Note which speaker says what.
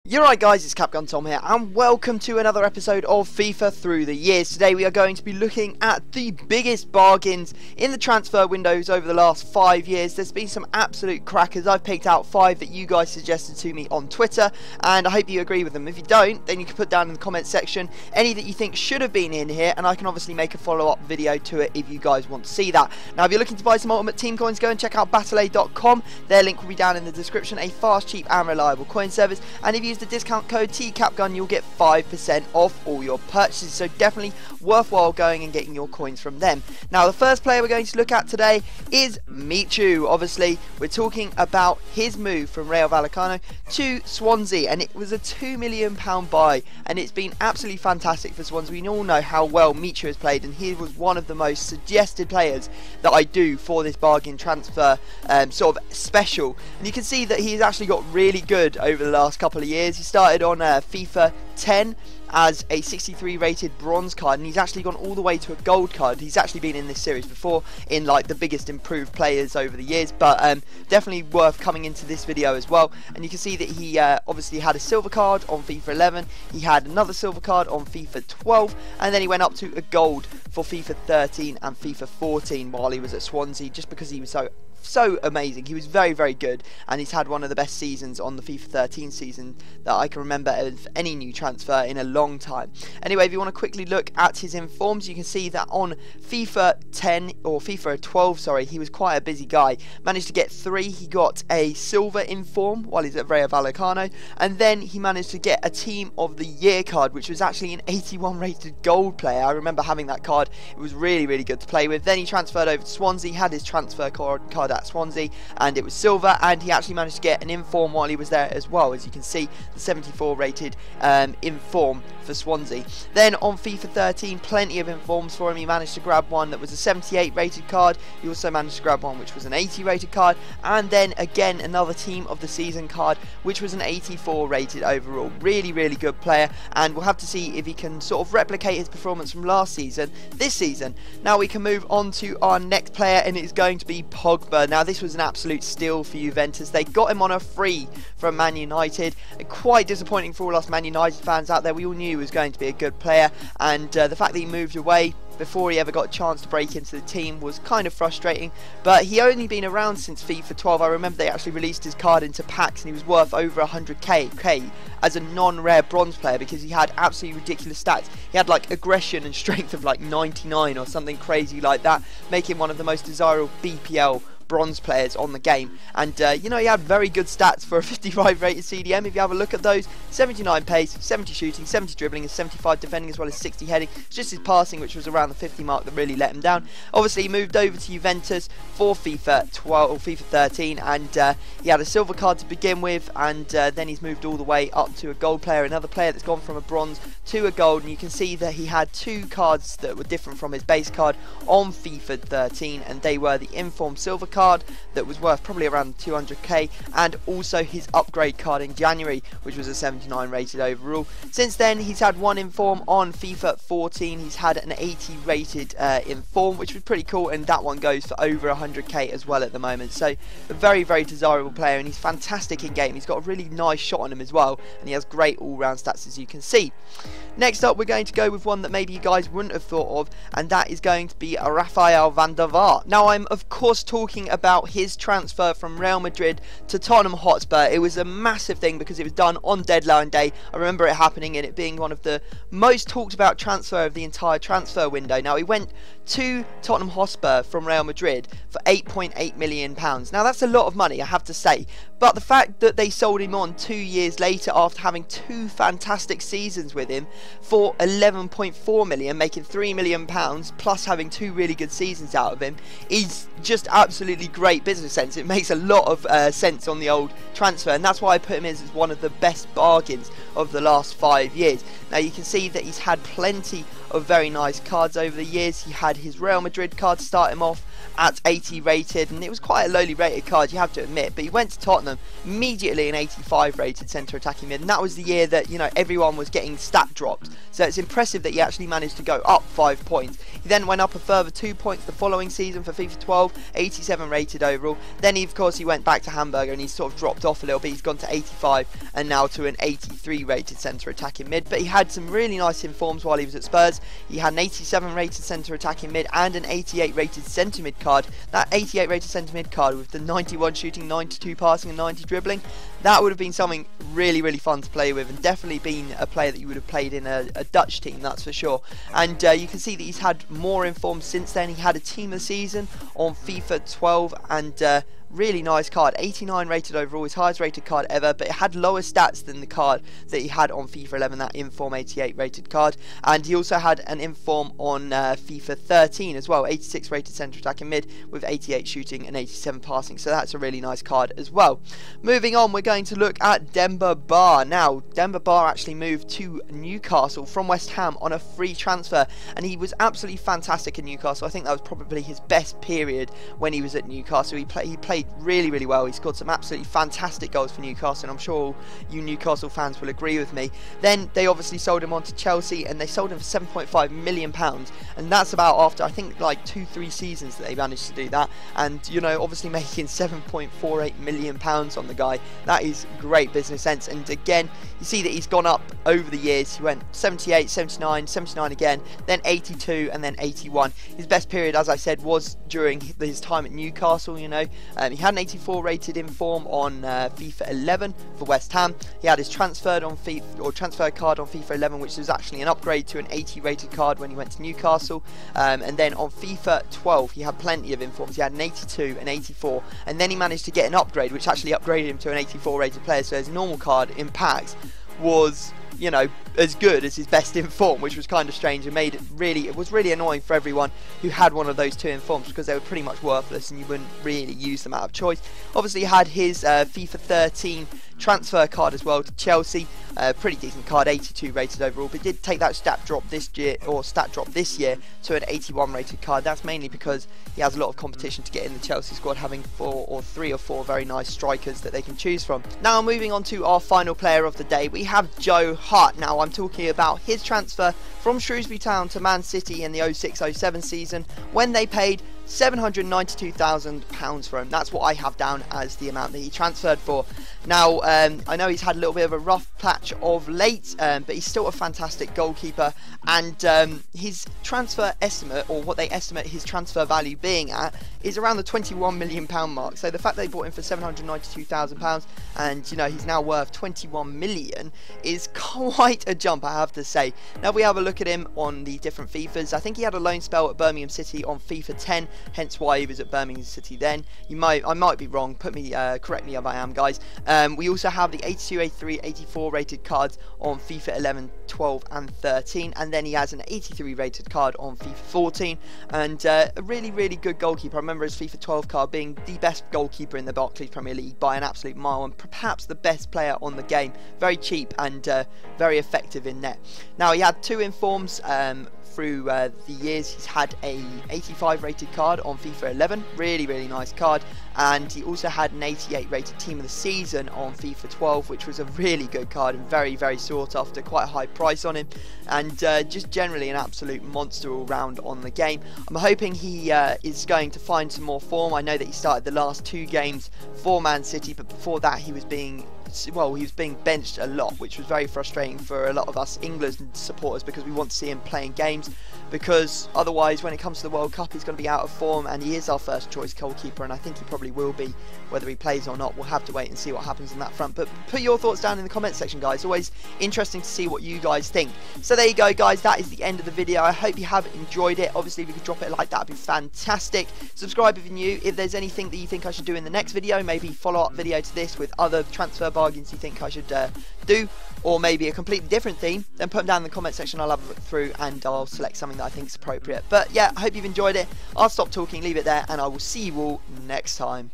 Speaker 1: You're right guys, it's Capgun Tom here and welcome to another episode of FIFA Through the Years. Today we are going to be looking at the biggest bargains in the transfer windows over the last 5 years. There's been some absolute crackers. I've picked out 5 that you guys suggested to me on Twitter and I hope you agree with them. If you don't, then you can put down in the comment section any that you think should have been in here and I can obviously make a follow-up video to it if you guys want to see that. Now if you're looking to buy some ultimate team coins, go and check out battle.com. Their link will be down in the description. A fast, cheap and reliable coin service, and if you use the discount code TCAPGUN you'll get 5% off all your purchases, so definitely worthwhile going and getting your coins from them. Now the first player we're going to look at today is Mitrovic. Obviously we're talking about his move from Rayo Vallecano to Swansea, and it was a £2 million buy and it's been absolutely fantastic for Swansea. We all know how well Mitrovic has played and he was one of the most suggested players that I do for this bargain transfer sort of special, and you can see that he's actually got really good over the last couple of years. He started on FIFA 10 as a 63 rated bronze card and he's actually gone all the way to a gold card. He's actually been in this series before in like the biggest improved players over the years, but definitely worth coming into this video as well. And you can see that he obviously had a silver card on FIFA 11, he had another silver card on FIFA 12, and then he went up to a gold for FIFA 13 and FIFA 14 while he was at Swansea, just because he was so amazing. He was very good, and he's had one of the best seasons on the FIFA 13 season that I can remember of any new transfer in a long time. Anyway, if you want to quickly look at his informs, you can see that on FIFA 10 or FIFA 12, sorry, he was quite a busy guy. Managed to get 3. He got a silver inform while he's at Rayo Vallecano, and then he managed to get a Team of the Year card, which was actually an 81 rated gold player. I remember having that card. It was really good to play with. Then he transferred over to Swansea, had his transfer card at Swansea, and it was silver, and he actually managed to get an inform while he was there as well, as you can see, the 74 rated inform for Swansea. Then on FIFA 13, plenty of informs for him. He managed to grab one that was a 78 rated card. He also managed to grab one which was an 80 rated card, and then again another Team of the Season card which was an 84 rated overall. Really good player, and we'll have to see if he can sort of replicate his performance from last season this season. Now we can move on to our next player, and it's going to be Pogba. Now this was an absolute steal for Juventus. They got him on a free from Man United. Quite disappointing for all us Man United fans out there. We all knew he was going to be a good player, and the fact that he moved away before he ever got a chance to break into the team was kind of frustrating, but he only been around since FIFA 12. I remember they actually released his card into packs and he was worth over 100k as a non-rare bronze player because he had absolutely ridiculous stats. He had like aggression and strength of like 99 or something crazy like that, making him one of the most desirable BPL bronze players on the game. And you know, he had very good stats for a 55 rated CDM. If you have a look at those, 79 pace, 70 shooting, 70 dribbling and 75 defending, as well as 60 heading. It's just his passing, which was around the 50 mark, that really let him down. Obviously he moved over to Juventus for FIFA 12 or FIFA 13, and he had a silver card to begin with, and then he's moved all the way up to a gold player, another player that's gone from a bronze to a gold. And you can see that he had 2 cards that were different from his base card on FIFA 13, and they were the inform silver card that was worth probably around 200k, and also his upgrade card in January, which was a 79 rated overall. Since then he's had 1 inform on FIFA 14. He's had an 80 rated inform, which was pretty cool, and that one goes for over 100k as well at the moment. So a very desirable player, and he's fantastic in game. He's got a really nice shot on him as well, and he has great all-round stats, as you can see. Next up, we're going to go with one that maybe you guys wouldn't have thought of, and that is going to be Rafael van der Vaart. Now I'm of course talking about his transfer from Real Madrid to Tottenham Hotspur. It was a massive thing because it was done on deadline day. I remember it happening and it being one of the most talked about transfer of the entire transfer window. Now he went to Tottenham Hotspur from Real Madrid for £8.8 million. Now that's a lot of money, I have to say, but the fact that they sold him on 2 years later after having 2 fantastic seasons with him for £11.4 million, making £3 million plus having 2 really good seasons out of him, is just absolutely great business sense. It makes a lot of sense on the old transfer, and that's why I put him as one of the best bargains of the last 5 years. Now you can see that he's had plenty of very nice cards over the years. He had his Real Madrid card to start him off, at 80 rated, and it was quite a lowly rated card, you have to admit, but he went to Tottenham, immediately an 85 rated centre attacking mid, and that was the year that, you know, everyone was getting stat dropped, so it's impressive that he actually managed to go up 5 points. He then went up a further 2 points the following season for FIFA 12, 87 rated overall. Then of course he went back to Hamburger and he sort of dropped off a little bit. He's gone to 85 and now to an 83 rated centre attacking mid, but he had some really nice informs while he was at Spurs. He had an 87 rated centre attacking mid and an 88 rated centre mid card. That 88 rated centre mid card with the 91 shooting, 92 passing and 90 dribbling, that would have been something really fun to play with, and definitely been a player that you would have played in a Dutch team, that's for sure. And you can see that he's had more informs since then. He had a team of the season on FIFA 12 and really nice card, 89 rated overall, his highest rated card ever, but it had lower stats than the card that he had on FIFA 11, that inform 88 rated card. And he also had an inform on FIFA 13 as well, 86 rated centre attacking mid with 88 shooting and 87 passing, so that's a really nice card as well. Moving on, we're going to look at Demba Ba. Now, Demba Ba actually moved to Newcastle from West Ham on a free transfer, and he was absolutely fantastic in Newcastle. I think that was probably his best period when he was at Newcastle. He played really well. He scored some absolutely fantastic goals for Newcastle, and I'm sure you Newcastle fans will agree with me. Then they obviously sold him on to Chelsea, and they sold him for £7.5 million, and that's about after I think like 2-3 seasons that they managed to do that. And you know, obviously making £7.48 million on the guy, that is great business sense. And again, you see that he's gone up over the years. He went 78, 79, 79 again, then 82, and then 81. His best period, as I said, was during his time at Newcastle. You know, he had an 84 rated inform on FIFA 11 for West Ham. He had his transfer card on FIFA 11, which was actually an upgrade to an 80 rated card when he went to Newcastle. And then on FIFA 12, he had plenty of informs. He had an 82, an 84, and then he managed to get an upgrade, which actually upgraded him to an 84 rated player. So his normal card in packs was, you know, as good as his best inform, which was kind of strange and made it was really annoying for everyone who had one of those two informs, because they were pretty much worthless and you wouldn't really use them out of choice. Obviously he had his FIFA 13 transfer card as well to Chelsea, pretty decent card, 82 rated overall, but did take that stat drop this year to an 81 rated card. That's mainly because he has a lot of competition to get in the Chelsea squad, having 3 or 4 very nice strikers that they can choose from. Now moving on to our final player of the day, we have Joe Hart. Now I'm talking about his transfer from Shrewsbury Town to Man City in the 06-07 season, when they paid £792,000 for him. That's what I have down as the amount that he transferred for. Now, I know he's had a little bit of a rough patch of late, but he's still a fantastic goalkeeper, and his transfer estimate, or what they estimate his transfer value being at, is around the £21 million mark. So the fact they bought him for £792,000 and, you know, he's now worth £21 million is quite a jump, I have to say. Now we have a look at him on the different FIFAs. I think he had a loan spell at Birmingham City on FIFA 10, hence why he was at Birmingham City then. I might be wrong, correct me if I am, guys. We also have the 82, 83, 84 rated cards on FIFA 11, 12 and 13, and then he has an 83 rated card on FIFA 14, and a really good goalkeeper. I remember his FIFA 12 card being the best goalkeeper in the Barclays Premier League by an absolute mile, and perhaps the best player on the game. Very cheap and very effective in net. Now he had 2 informs through the years. He's had a 85 rated card on FIFA 11, really nice card, and he also had an 88 rated team of the season on FIFA 12, which was a really good card and very sought after, quite a high price on him, and just generally an absolute monster all round on the game. I'm hoping he is going to find some more form. I know that he started the last 2 games for Man City, but before that he was being benched a lot, which was very frustrating for a lot of us England supporters, because we want to see him playing games, because otherwise when it comes to the World Cup he's going to be out of form, and he is our first choice goalkeeper, and I think he probably will be, whether he plays or not. We'll have to wait and see what happens on that front, but put your thoughts down in the comment section, guys. Always interesting to see what you guys think. So there you go, guys, that is the end of the video. I hope you have enjoyed it. Obviously if you could drop it a like, that would be fantastic. Subscribe if you're new. If there's anything that you think I should do in the next video, maybe follow-up video to this with other transfer bargains you think I should do, or maybe a completely different theme, then put them down in the comment section. I'll have a look through and I'll select something that I think is appropriate. But yeah, I hope you've enjoyed it. I'll stop talking, leave it there, and I will see you all next time.